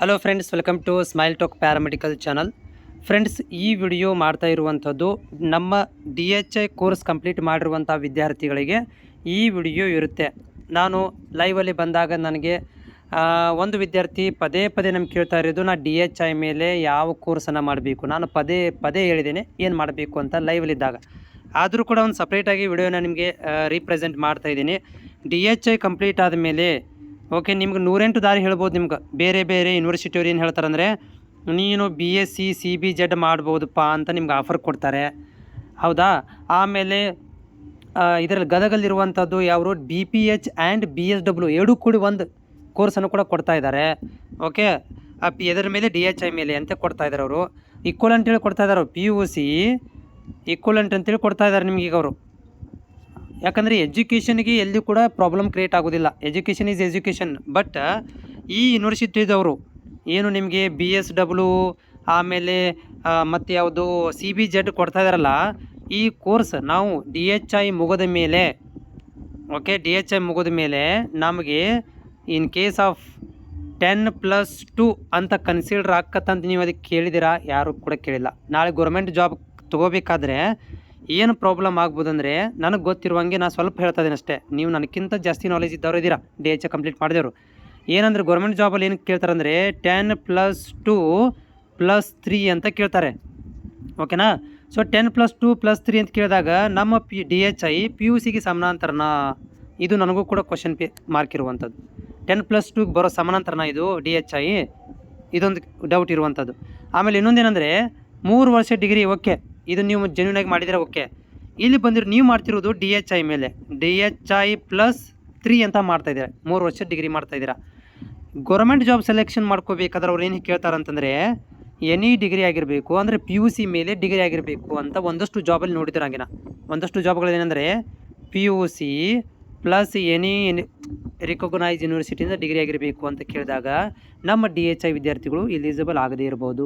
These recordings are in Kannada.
Hello friends, welcome to smile talk paramedical channel. Friends, ಈ ವಿಡಿಯೋ ಮಾಡ್ತಾ ಇರುವಂಥದ್ದು ನಮ್ಮ DHI ಕೋರ್ಸ್ ಕಂಪ್ಲೀಟ್ ಮಾಡಿರುವಂಥ ವಿದ್ಯಾರ್ಥಿಗಳಿಗೆ ಈ ವಿಡಿಯೋ ಇರುತ್ತೆ. ನಾನು ಲೈವಲ್ಲಿ ಬಂದಾಗ ನನಗೆ ಒಂದು ವಿದ್ಯಾರ್ಥಿ ಪದೇ ನಮ್ಗೆ ಕೇಳ್ತಾ ಇರೋದು, ನಾನು DHI ಮೇಲೆ ಯಾವ ಕೋರ್ಸನ್ನು ಮಾಡಬೇಕು, ನಾನು ಪದೇ ಹೇಳಿದ್ದೇನೆ ಏನು ಮಾಡಬೇಕು ಅಂತ ಲೈವಲ್ಲಿದ್ದಾಗ. ಆದರೂ ಕೂಡ ಒಂದು ಸಪ್ರೇಟಾಗಿ ವಿಡಿಯೋನ ನಿಮಗೆ ರೀಪ್ರೆಸೆಂಟ್ ಮಾಡ್ತಾಯಿದ್ದೀನಿ. DHI ಕಂಪ್ಲೀಟ್ ಆದಮೇಲೆ ಓಕೆ, ನಿಮ್ಗೆ 108 ದಾರಿ ಹೇಳ್ಬೋದು. ನಿಮ್ಗೆ ಬೇರೆ ಯೂನಿವರ್ಸಿಟಿಯವ್ರು ಏನು ಹೇಳ್ತಾರಂದರೆ, ನೀನು BSc CBZ ಮಾಡ್ಬೋದಪ್ಪ ಅಂತ ನಿಮ್ಗೆ ಆಫರ್ ಕೊಡ್ತಾರೆ, ಹೌದಾ. ಆಮೇಲೆ ಇದರಲ್ಲಿ ಗದಗಲ್ಲಿರುವಂಥದ್ದು ಯಾವರು BPH ಆ್ಯಂಡ್ BSW ಎರಡೂ ಕೂಡಿ ಒಂದು ಕೋರ್ಸನ್ನು ಕೂಡ ಕೊಡ್ತಾ ಇದ್ದಾರೆ. ಓಕೆ, ಇದರ ಮೇಲೆ DHI ಮೇಲೆ ಅಂತ ಕೊಡ್ತಾ ಇದ್ದಾರೆ ಅವರು. ಈಕ್ವಲೆಂಟ್ ಹೇಳಿ ಕೊಡ್ತಾ ಇದ್ದಾರೆ, PUC ಈಕ್ವಲೆಂಟ್ ಅಂತೇಳಿ ಕೊಡ್ತಾ ಇದ್ದಾರೆ ನಿಮ್ಗೆ ಈಗ ಅವರು. ಯಾಕಂದರೆ ಎಜುಕೇಷನ್ಗೆ ಎಲ್ಲಿ ಕೂಡ ಪ್ರಾಬ್ಲಮ್ ಕ್ರಿಯೇಟ್ ಆಗೋದಿಲ್ಲ. Education is education. ಬಟ್ ಈ ಯೂನಿವರ್ಸಿಟಿದವರು ಏನು ನಿಮಗೆ BSW ಆಮೇಲೆ ಮತ್ತು ಯಾವುದು CBZ ಕೊಡ್ತಾ ಇದ್ದಾರಲ್ಲ, ಈ ಕೋರ್ಸ್ ನಾವು DHI ಮುಗಿದ ಮೇಲೆ, ಓಕೆ, DHI ಮುಗಿದ ಮೇಲೆ ನಮಗೆ ಇನ್ ಕೇಸ್ ಆಫ್ 10+2 ಅಂತ ಕನ್ಸಿಡರ್ ಆಕ್ಕತ್ತಂತ ನೀವು ಅದಕ್ಕೆ ಕೇಳಿದ್ದೀರಾ? ಯಾರು ಕೂಡ ಕೇಳಿಲ್ಲ. ನಾಳೆ ಗೌರ್ಮೆಂಟ್ ಜಾಬ್ ತೊಗೋಬೇಕಾದ್ರೆ ಏನು ಪ್ರಾಬ್ಲಮ್ ಆಗ್ಬೋದಂದರೆ, ನನಗೆ ಗೊತ್ತಿರುವಂಗೆ ನಾನು ಸ್ವಲ್ಪ ಹೇಳ್ತಾ ಇದ್ದೀನಿ ಅಷ್ಟೇ. ನೀವು ನನಗಿಂತ ಜಾಸ್ತಿ ನಾಲೆಜ್ ಇದ್ದವರು ಇದ್ದೀರಾ, DHI ಕಂಪ್ಲೀಟ್ ಮಾಡಿದವರು. ಏನಂದರೆ ಗೌರ್ಮೆಂಟ್ ಜಾಬಲ್ಲಿ ಏನು ಕೇಳ್ತಾರೆ ಅಂದರೆ 10+2 +3 ಅಂತ ಕೇಳ್ತಾರೆ, ಓಕೆನಾ. ಸೊ 10+2 +3 ಅಂತ ಕೇಳಿದಾಗ ನಮ್ಮ DHI PUCಗೆ ಸಮಾನಾಂತರನಾ? ಇದು ನನಗೂ ಕೂಡ ಕ್ವಶನ್ ಮಾರ್ಕ್ ಇರುವಂಥದ್ದು. 10+2 ಬರೋ ಸಮಾನಾಂತರನಾ ಇದು DHI? ಇದೊಂದು ಡೌಟ್ ಇರುವಂಥದ್ದು. ಆಮೇಲೆ ಇನ್ನೊಂದೇನೆಂದರೆ 3 ವರ್ಷ ಡಿಗ್ರಿ, ಓಕೆ, ಇದು ನೀವು ಜೆನ್ಯೂನಾಗಿ ಮಾಡಿದರೆ ಓಕೆ. ಇಲ್ಲಿ ಬಂದಿರೋ ನೀವು ಮಾಡ್ತಿರೋದು DHI ಮೇಲೆ DHI +3 ಅಂತ ಮಾಡ್ತಾಯಿದ್ದೀರಾ, 3 ವರ್ಷ ಡಿಗ್ರಿ ಮಾಡ್ತಾಯಿದ್ದೀರಾ. ಗೌರ್ಮೆಂಟ್ ಜಾಬ್ ಸೆಲೆಕ್ಷನ್ ಮಾಡ್ಕೋಬೇಕಾದ್ರೆ ಅವ್ರು ಏನು ಕೇಳ್ತಾರಂತಂದರೆ, ಎನಿ ಡಿಗ್ರಿ ಆಗಿರಬೇಕು, ಅಂದರೆ PUC ಮೇಲೆ ಡಿಗ್ರಿ ಆಗಿರಬೇಕು ಅಂತ ಒಂದಷ್ಟು ಜಾಬಲ್ಲಿ ನೋಡಿದ್ರೆ. ಹಂಗೆ ಒಂದಷ್ಟು ಜಾಬ್ಗಳೇನೆಂದರೆ PUC ಪ್ಲಸ್ ಎನಿ ರಿಕಗ್ನೈಸ್ ಯೂನಿವರ್ಸಿಟಿಯಿಂದ ಡಿಗ್ರಿ ಆಗಿರಬೇಕು ಅಂತ ಕೇಳಿದಾಗ ನಮ್ಮ DHI ವಿದ್ಯಾರ್ಥಿಗಳು ಎಲಿಜಿಬಲ್ ಆಗದೇ ಇರ್ಬೋದು.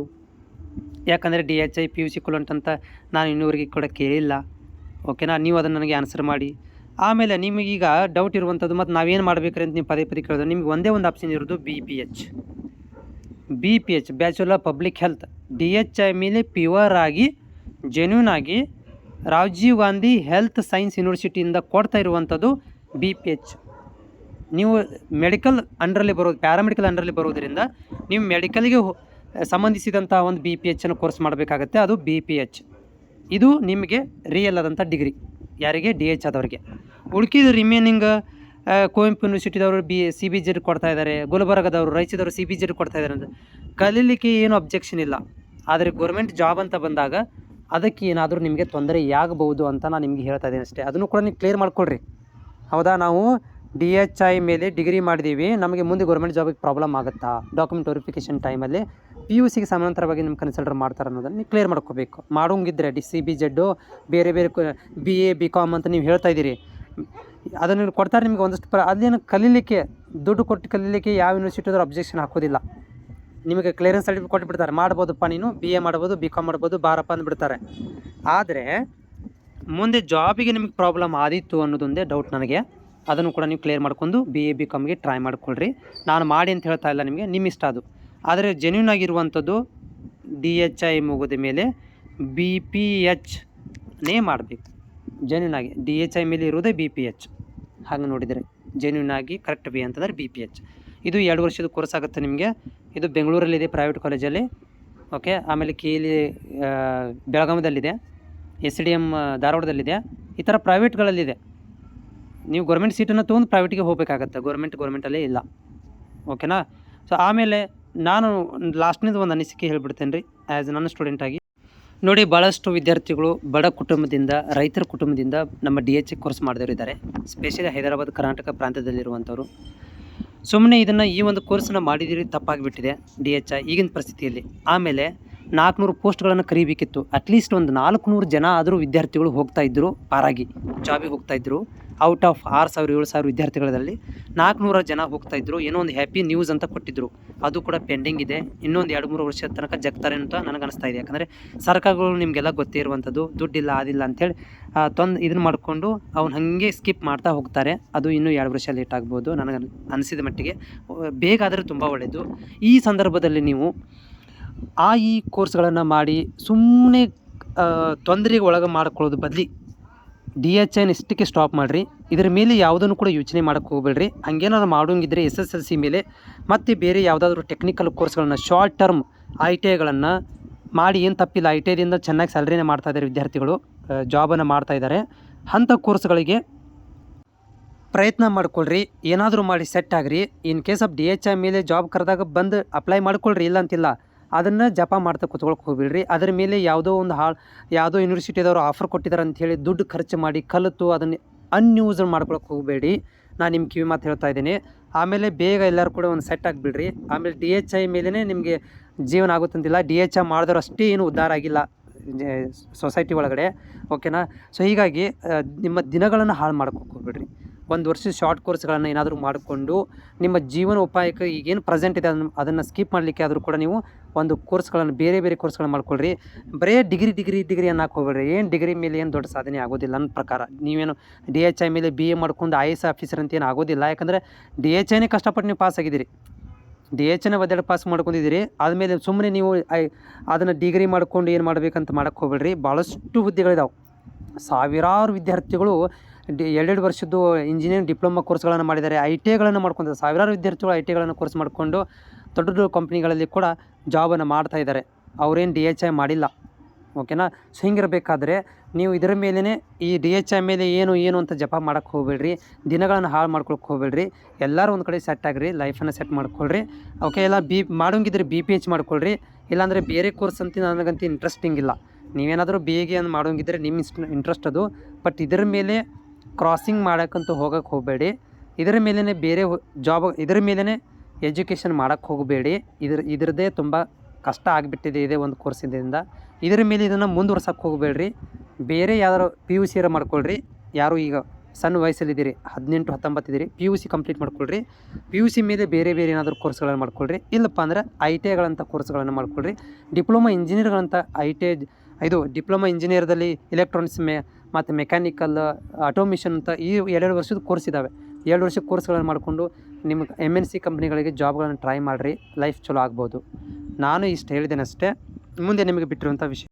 ಯಾಕಂದರೆ DHI PUC ಈಕ್ವಲೆಂಟ್ ಅಂತ ನಾನು ಇನ್ನೂವರೆಗೆ ಕೂಡ ಕೇಳಿಲ್ಲ, ಓಕೆನಾ. ನೀವು ಅದನ್ನು ನನಗೆ ಆನ್ಸರ್ ಮಾಡಿ. ಆಮೇಲೆ ನಿಮಗೀಗ ಡೌಟ್ ಇರುವಂಥದ್ದು, ಮತ್ತು ನಾವೇನು ಮಾಡಬೇಕ್ರಿ ಅಂತ ನೀವು ಪದೇ ಕೇಳಿದ್ರೆ, ನಿಮ್ಗೆ ಒಂದೇ ಒಂದು ಆಪ್ಷನ್ ಇರೋದು BPH bachelor public health. DHI ಮೇಲೆ ಪ್ಯೂರ್ ಆಗಿ ಜೆನ್ಯೂನ್ ಆಗಿ ರಾಜೀವ್ ಗಾಂಧಿ ಹೆಲ್ತ್ ಸೈನ್ಸ್ ಯೂನಿವರ್ಸಿಟಿಯಿಂದ ಕೊಡ್ತಾ ಇರುವಂಥದ್ದು BPH. ನೀವು ಮೆಡಿಕಲ್ ಅಂಡರಲ್ಲಿ ಬರೋದು, ಪ್ಯಾರಾಮೆಡಿಕಲ್ ಅಂಡರಲ್ಲಿ ಬರೋದರಿಂದ ನೀವು ಮೆಡಿಕಲ್ಗೆ ಸಂಬಂಧಿಸಿದಂಥ ಒಂದು BPH ಅನ್ನು ಕೋರ್ಸ್ ಮಾಡಬೇಕಾಗತ್ತೆ, ಅದು BPH. ಇದು ನಿಮಗೆ ರಿಯಲ್ ಆದಂಥ ಡಿಗ್ರಿ, ಯಾರಿಗೆ DH ಆದವ್ರಿಗೆ. ಉಳ್ಕಿದ ರಿಮೇನಿಂಗ್ ಕುವೆಂಪು ಯೂನಿವರ್ಸಿಟಿದವರು CBZ ಕೊಡ್ತಾ ಇದ್ದಾರೆ, ಗುಲ್ಬರ್ಗದವರು, ರಾಯಚೂರದವರು CBZ ಕೊಡ್ತಾ ಇದ್ದಾರೆ ಅಂತ ಕಲೀಲಿಕ್ಕೆ ಏನು ಅಬ್ಜೆಕ್ಷನ್ ಇಲ್ಲ. ಆದರೆ ಗೌರ್ಮೆಂಟ್ ಜಾಬ್ ಅಂತ ಬಂದಾಗ ಅದಕ್ಕೆ ಏನಾದರೂ ನಿಮಗೆ ತೊಂದರೆ ಆಗಬಹುದು ಅಂತ ನಾನು ನಿಮಗೆ ಹೇಳ್ತಾ ಇದ್ದೀನಿ ಅಷ್ಟೇ. ಅದನ್ನು ಕೂಡ ನೀವು ಕ್ಲಿಯರ್ ಮಾಡ್ಕೊಳ್ರಿ, ಹೌದಾ. ನಾವು DHI ಮೇಲೆ ಡಿಗ್ರಿ ಮಾಡಿದ್ದೀವಿ, ನಮಗೆ ಮುಂದೆ ಗೌರ್ಮೆಂಟ್ ಜಾಬಿಗೆ ಪ್ರಾಬ್ಲಮ್ ಆಗುತ್ತಾ? ಡಾಕ್ಯುಮೆಂಟ್ ವೆರಿಫಿಕೇಷನ್ ಟೈಮಲ್ಲಿ PUCಗೆ ಸಮಾನಾಂತರವಾಗಿ ನಿಮ್ಮ ಕನ್ಸಿಡರ್ ಮಾಡ್ತಾರೆ ಅನ್ನೋದನ್ನು ನೀವು ಕ್ಲಿಯರ್ ಮಾಡ್ಕೋಬೇಕು. ಮಾಡೋಂಗಿದ್ರೆ CBZ ಬೇರೆ BA BCom ಅಂತ ನೀವು ಹೇಳ್ತಾ ಇದ್ದೀರಿ, ಅದನ್ನು ಕೊಡ್ತಾರೆ ನಿಮಗೆ ಒಂದಷ್ಟು ಅದೇನು ಕಲೀಲಿಕ್ಕೆ, ದುಡ್ಡು ಕೊಟ್ಟು ಕಲೀಲಿಕ್ಕೆ ಯಾವ ಯೂನಿವರ್ಸಿಟಿಯವರು ಅಬ್ಜೆಕ್ಷನ್ ಹಾಕೋದಿಲ್ಲ. ನಿಮಗೆ ಕ್ಲಿಯರೆನ್ಸ್ ಸರ್ಟಿಫಿಕೇಟ್ ಕೊಟ್ಟುಬಿಡ್ತಾರೆ, ಮಾಡ್ಬೋದಪ್ಪ, ನೀನು BA ಮಾಡ್ಬೋದು, BCom ಮಾಡ್ಬೋದು, ಬಾರಪ್ಪ ಅಂದ್ಬಿಡ್ತಾರೆ. ಆದರೆ ಮುಂದೆ ಜಾಬಿಗೆ ನಿಮಗೆ ಪ್ರಾಬ್ಲಮ್ ಆದಿತ್ತು ಅನ್ನೋದೊಂದೇ ಡೌಟ್ ನನಗೆ. ಅದನ್ನು ಕೂಡ ನೀವು ಕ್ಲಿಯರ್ ಮಾಡ್ಕೊಂಡು BA BComಗೆ ಟ್ರೈ ಮಾಡ್ಕೊಳ್ರಿ. ನಾನು ಮಾಡಿ ಅಂತ ಹೇಳ್ತಾ ಇಲ್ಲ ನಿಮಗೆ, ನಿಮ್ಮ ಇಷ್ಟ ಅದು. ಆದರೆ ಜೆನ್ಯೂನ್ ಆಗಿರುವಂಥದ್ದು DHI ಮುಗಿದ ಮೇಲೆ BPHನೇ ಮಾಡಬೇಕು. ಜೆನ್ಯೂನ್ ಆಗಿ DHI ಮೇಲೆ ಇರೋದೇ BPH. ಹಾಗೆ ನೋಡಿದರೆ ಜೆನ್ಯೂನ್ ಆಗಿ ಕರೆಕ್ಟ್ ಬಿ ಅಂತಂದರೆ BPH. ಇದು 2 ವರ್ಷದ ಕೋರ್ಸ್ ಆಗುತ್ತೆ ನಿಮಗೆ. ಇದು ಬೆಂಗಳೂರಲ್ಲಿದೆ ಪ್ರೈವೇಟ್ ಕಾಲೇಜಲ್ಲಿ, ಓಕೆ. ಆಮೇಲೆ KLE ಬೆಳಗಾಮದಲ್ಲಿದೆ, SDM ಧಾರವಾಡದಲ್ಲಿದೆ. ಈ ಥರ ಪ್ರೈವೇಟ್ಗಳಲ್ಲಿದೆ. ನೀವು ಗೌರ್ಮೆಂಟ್ ಸೀಟನ್ನು ತೊಗೊಂಡು ಪ್ರೈವೇಟಿಗೆ ಹೋಗಬೇಕಾಗತ್ತೆ, ಗೌರ್ಮೆಂಟಲ್ಲೇ ಇಲ್ಲ, ಓಕೆನಾ. ಸೊ ಆಮೇಲೆ ನಾನು ಲಾಸ್ಟ್ನೇದು ಒಂದು ಅನಿಸಿಕೆ ಹೇಳಿಬಿಡ್ತೇನೆ ರೀ, ಆ್ಯಸ್ ನನ್ನ ಸ್ಟೂಡೆಂಟಾಗಿ. ನೋಡಿ, ಭಾಳಷ್ಟು ವಿದ್ಯಾರ್ಥಿಗಳು ಬಡ ಕುಟುಂಬದಿಂದ, ರೈತರ ಕುಟುಂಬದಿಂದ ನಮ್ಮ DHI ಕೋರ್ಸ್ ಮಾಡಿದವರು ಇದ್ದಾರೆ, ಸ್ಪೆಷಲಿ ಹೈದರಾಬಾದ್ ಕರ್ನಾಟಕ ಪ್ರಾಂತ್ಯದಲ್ಲಿರುವಂಥವ್ರು. ಸುಮ್ಮನೆ ಈ ಒಂದು ಕೋರ್ಸನ್ನು ಮಾಡಿದಿರಿ ತಪ್ಪಾಗಿಬಿಟ್ಟಿದೆ DHI ಈಗಿನ ಪರಿಸ್ಥಿತಿಯಲ್ಲಿ. ಆಮೇಲೆ 400 ಪೋಸ್ಟ್ಗಳನ್ನು ಕರೀಬೇಕಿತ್ತು. ಅಟ್ಲೀಸ್ಟ್ ಒಂದು 400 ಜನ ಆದರೂ ವಿದ್ಯಾರ್ಥಿಗಳು ಹೋಗ್ತಾಯಿದ್ರು, ಪಾರಾಗಿ ಜಾಬಿಗೆ ಹೋಗ್ತಾಯಿದ್ರು. ಔಟ್ ಆಫ್ 6,000-7,000 ವಿದ್ಯಾರ್ಥಿಗಳಲ್ಲಿ 400 ಜನ ಹೋಗ್ತಾಯಿದ್ರು. ಏನೋ ಒಂದು ಹ್ಯಾಪಿ ನ್ಯೂಸ್ ಅಂತ ಕೊಟ್ಟಿದ್ದರು. ಅದು ಕೂಡ ಪೆಂಡಿಂಗ್ ಇದೆ. ಇನ್ನೊಂದು 2-3 ವರ್ಷದ ತನಕ ಜಗ್ತಾರೆ ಅಂತ ನನಗನ್ನಿಸ್ತಾ ಇದೆ. ಯಾಕಂದರೆ ಸರ್ಕಾರಗಳು ನಿಮಗೆಲ್ಲ ಗೊತ್ತೇ ಇರುವಂಥದ್ದು, ದುಡ್ಡಿಲ್ಲ ಅದಿಲ್ಲ ಅಂಥೇಳಿ ಇದನ್ನು ಮಾಡಿಕೊಂಡು ಅವ್ನು ಹಾಗೆ ಸ್ಕಿಪ್ ಮಾಡ್ತಾ ಹೋಗ್ತಾರೆ. ಅದು ಇನ್ನೂ 2 ವರ್ಷ ಲೇಟ್ ಆಗ್ಬೋದು ನನಗೆ ಅನಿಸಿದ ಮಟ್ಟಿಗೆ. ಬೇಗ ಆದರೆ ತುಂಬ ಒಳ್ಳೆಯದು. ಈ ಸಂದರ್ಭದಲ್ಲಿ ನೀವು ಈ ಕೋರ್ಸ್ಗಳನ್ನು ಮಾಡಿ ಸುಮ್ಮನೆ ತೊಂದರೆಗೆ ಒಳಗೆ ಮಾಡ್ಕೊಳ್ಳೋದು ಬದಲಿ DHIನ ಇಷ್ಟಕ್ಕೆ ಸ್ಟಾಪ್ ಮಾಡಿರಿ. ಇದರ ಮೇಲೆ ಯಾವುದನ್ನು ಕೂಡ ಯೋಚನೆ ಮಾಡೋಕ್ಕೆ ಹೋಗಬೇಡ್ರಿ. ಹಂಗೇನಾದ್ರು ಮಾಡೋಂಗಿದ್ರೆ SSLC ಮೇಲೆ ಮತ್ತು ಬೇರೆ ಯಾವುದಾದ್ರೂ ಟೆಕ್ನಿಕಲ್ ಕೋರ್ಸ್ಗಳನ್ನು ಶಾರ್ಟ್ ಟರ್ಮ್ ITIಗಳನ್ನು ಮಾಡಿ, ಏನು ತಪ್ಪಿಲ್ಲ. ITIದಿಂದ ಚೆನ್ನಾಗಿ ಸ್ಯಾಲ್ರಿನೇ ಮಾಡ್ತಾಯಿದ್ದಾರೆ ವಿದ್ಯಾರ್ಥಿಗಳು, ಜಾಬನ್ನು ಮಾಡ್ತಾಯಿದ್ದಾರೆ. ಅಂಥ ಕೋರ್ಸ್ಗಳಿಗೆ ಪ್ರಯತ್ನ ಮಾಡ್ಕೊಳ್ರಿ. ಏನಾದರೂ ಮಾಡಿ ಸೆಟ್ ಆಗಿರಿ. ಇನ್ ಕೇಸ್ ಆಫ್ DHI ಮೇಲೆ ಜಾಬ್ ಕರೆದಾಗ ಬಂದು ಅಪ್ಲೈ ಮಾಡ್ಕೊಳ್ರಿ, ಇಲ್ಲ ಅಂತಿಲ್ಲ. ಅದನ್ನು ಜಪ ಮಾಡ್ತಾ ಕೂತ್ಕೊಳಕ್ಕೆ ಹೋಗ್ಬೇಡ್ರಿ. ಅದರ ಮೇಲೆ ಯಾವುದೋ ಯೂನಿವರ್ಸಿಟಿದವರು ಆಫರ್ ಕೊಟ್ಟಿದ್ದಾರೆ ಅಂಥೇಳಿ ದುಡ್ಡು ಖರ್ಚು ಮಾಡಿ ಕಲಿತು ಅದನ್ನು ಅನ್ಯೂಸ್ ಮಾಡ್ಕೊಳಕ್ಕೆ ಹೋಗಬೇಡಿ. ನಾನು ನಿಮ್ಮ ಕಿವಿ ಮಾತು ಹೇಳ್ತಾ ಇದ್ದೀನಿ. ಆಮೇಲೆ ಬೇಗ ಎಲ್ಲರೂ ಕೂಡ ಒಂದು ಸೆಟ್ ಆಗಿಬಿಡ್ರಿ. ಆಮೇಲೆ DHI ಮೇಲೇ ನಿಮಗೆ ಜೀವನ ಆಗುತ್ತಂತಿಲ್ಲ. DHI ಮಾಡಿದ್ರು ಅಷ್ಟೇ ಏನು ಉದ್ಧಾರ ಆಗಿಲ್ಲ ಸೊಸೈಟಿ ಒಳಗಡೆ, ಓಕೆನಾ? ಸೊ ಹೀಗಾಗಿ ನಿಮ್ಮ ದಿನಗಳನ್ನು ಹಾಳು ಮಾಡ್ಕೊಕ್ಕೆ ಹೋಗ್ಬೇಡ್ರಿ. 1 ವರ್ಷದ ಶಾರ್ಟ್ ಕೋರ್ಸ್ಗಳನ್ನು ಏನಾದರೂ ಮಾಡಿಕೊಂಡು ನಿಮ್ಮ ಜೀವನ ಉಪಾಯಕ್ಕೆ ಈಗೇನು ಪ್ರೆಸೆಂಟ್ ಇದೆ ಅದನ್ನು ಸ್ಕಿಪ್ ಮಾಡಲಿಕ್ಕೆ ಆದರೂ ಕೂಡ ನೀವು ಒಂದು ಕೋರ್ಸ್ಗಳನ್ನು ಬೇರೆ ಕೋರ್ಸ್ಗಳನ್ನು ಮಾಡ್ಕೊಳ್ರಿ. ಬರೀ ಡಿಗ್ರಿ ಅನ್ನಕ್ಕೆ ಹೋಗ್ಬೇಡ್ರಿ. ಏನು ಡಿಗ್ರಿ ಮೇಲೆ ಏನು ದೊಡ್ಡ ಸಾಧನೆ ಆಗೋದಿಲ್ಲ ನನ್ನ ಪ್ರಕಾರ. ನೀವೇನು DHI ಮೇಲೆ BA ಮಾಡ್ಕೊಂಡು IAS ಆಫೀಸರ್ ಅಂತ ಏನು ಆಗೋದಿಲ್ಲ. ಯಾಕಂದರೆ DHIನೇ ಕಷ್ಟಪಟ್ಟು ನೀವು ಪಾಸ್ ಆಗಿದ್ದೀರಿ, DHIನೇ ಒದ್ದಾಡಿ ಪಾಸ್ ಮಾಡ್ಕೊಂಡಿದ್ದೀರಿ. ಆದಮೇಲೆ ಸುಮ್ಮನೆ ನೀವು ಅದನ್ನು ಡಿಗ್ರಿ ಮಾಡ್ಕೊಂಡು ಏನು ಮಾಡಬೇಕಂತ ಮಾಡೋಕ್ಕೆ ಹೋಗ್ಬೇಡ್ರಿ. ಭಾಳಷ್ಟು ಹುದ್ದೆಗಳಿದಾವೆ. ಸಾವಿರಾರು ವಿದ್ಯಾರ್ಥಿಗಳು 2 ವರ್ಷದ್ದು ಇಂಜಿನಿಯರಿಂಗ್ ಡಿಪ್ಲೊಮಾ ಕೋರ್ಸ್ಗಳನ್ನು ಮಾಡಿದ್ದಾರೆ, ITIಗಳನ್ನು ಮಾಡ್ಕೊಂಡಿದ್ದಾರೆ. ಸಾವಿರಾರು ವಿದ್ಯಾರ್ಥಿಗಳು ITIಗಳನ್ನು ಕೋರ್ಸ್ ಮಾಡಿಕೊಂಡು ದೊಡ್ಡ ದೊಡ್ಡ ಕಂಪ್ನಿಗಳಲ್ಲಿ ಕೂಡ ಜಾಬನ್ನು ಮಾಡ್ತಾಯಿದ್ದಾರೆ. ಅವರೇನು DHI ಮಾಡಿಲ್ಲ, ಓಕೆನಾ? ಸೊ ಹಿಂಗಿರಬೇಕಾದ್ರೆ ನೀವು ಇದರ ಮೇಲೇ ಈ DHI ಮೇಲೆ ಏನು ಅಂತ ಜಪ ಮಾಡೋಕ್ಕೆ ಹೋಗಬೇಡ್ರಿ. ದಿನಗಳನ್ನು ಹಾಳು ಮಾಡ್ಕೊಳಕ್ಕೆ ಹೋಗಬೇಡ್ರಿ. ಎಲ್ಲರೂ ಒಂದು ಕಡೆ ಸೆಟ್ ಆಗಿರಿ, ಲೈಫನ್ನು ಸೆಟ್ ಮಾಡ್ಕೊಳ್ರಿ. ಓಕೆ, ಎಲ್ಲ ಮಾಡೋಂಗಿದ್ರೆ BPH ಮಾಡ್ಕೊಳ್ರಿ. ಇಲ್ಲಾಂದರೆ ಬೇರೆ ಕೋರ್ಸ್ ಅಂತ ನನಗಂತ ಇಂಟ್ರೆಸ್ಟಿಂಗ್ ಇಲ್ಲ. ನೀವೇನಾದರೂ BA ಮಾಡೋಂಗಿದ್ರೆ ನಿಮ್ಮ ಇಂಟ್ರೆಸ್ಟ್ ಅದು. ಬಟ್ ಇದರ ಮೇಲೆ ಕ್ರಾಸಿಂಗ್ ಮಾಡೋಕ್ಕಂತೂ ಹೋಗೋಕ್ಕೆ ಹೋಗಬೇಡಿ. ಇದರ ಮೇಲೇ ಬೇರೆ ಜಾಬ್, ಇದರ ಮೇಲೇ ಎಜುಕೇಷನ್ ಮಾಡೋಕ್ಕೆ ಹೋಗಬೇಡಿ. ಇದರದ್ದೇ ತುಂಬ ಕಷ್ಟ ಆಗಿಬಿಟ್ಟಿದೆ ಇದೇ ಒಂದು ಕೋರ್ಸಿಂದ. ಇದರ ಮೇಲೆ ಇದನ್ನು ಮುಂದುವರ್ಸೋಕ್ಕೆ ಹೋಗಬೇಡ್ರಿ. ಬೇರೆ ಯಾವ್ದಾರು PUC ಮಾಡ್ಕೊಳ್ರಿ. ಯಾರು ಈಗ ಸಣ್ಣ ವಯಸ್ಸಲ್ಲಿದ್ದೀರಿ, 18-19 ಇದ್ದೀರಿ, PUC ಕಂಪ್ಲೀಟ್ ಮಾಡ್ಕೊಳ್ರಿ. PUC ಮೇಲೆ ಬೇರೆ ಏನಾದರೂ ಕೋರ್ಸ್ಗಳನ್ನು ಮಾಡ್ಕೊಳ್ರಿ. ಇಲ್ಲಪ್ಪ ಅಂದರೆ ITIಗಳಂಥ ಕೋರ್ಸ್ಗಳನ್ನು ಮಾಡ್ಕೊಳ್ರಿ. ಡಿಪ್ಲೊಮಾ ಇಂಜಿನಿಯರ್ಗಳಂಥ ಡಿಪ್ಲೊಮಾ ಇಂಜಿನಿಯರ್ದಲ್ಲಿ ಎಲೆಕ್ಟ್ರಾನಿಕ್ಸ್ ಮತ್ತು ಮೆಕ್ಯಾನಿಕಲ್, ಆಟೋಮೇಷನ್ ಅಂತ ಈ 2 ವರ್ಷದ ಕೋರ್ಸ್ ಇದ್ದಾವೆ. 2 ವರ್ಷದ ಕೋರ್ಸ್ಗಳನ್ನು ಮಾಡಿಕೊಂಡು ನಿಮಗೆ MNC ಕಂಪ್ನಿಗಳಿಗೆ ಜಾಬ್ಗಳನ್ನು ಟ್ರೈ ಮಾಡಿರಿ. ಲೈಫ್ ಚಲೋ ಆಗ್ಬೋದು. ನಾನು ಇಷ್ಟು ಹೇಳಿದ್ದೇನೆ ಅಷ್ಟೇ. ಮುಂದೆ ನಿಮಗೆ ಬಿಟ್ಟಿರುವಂಥ ವಿಷಯ.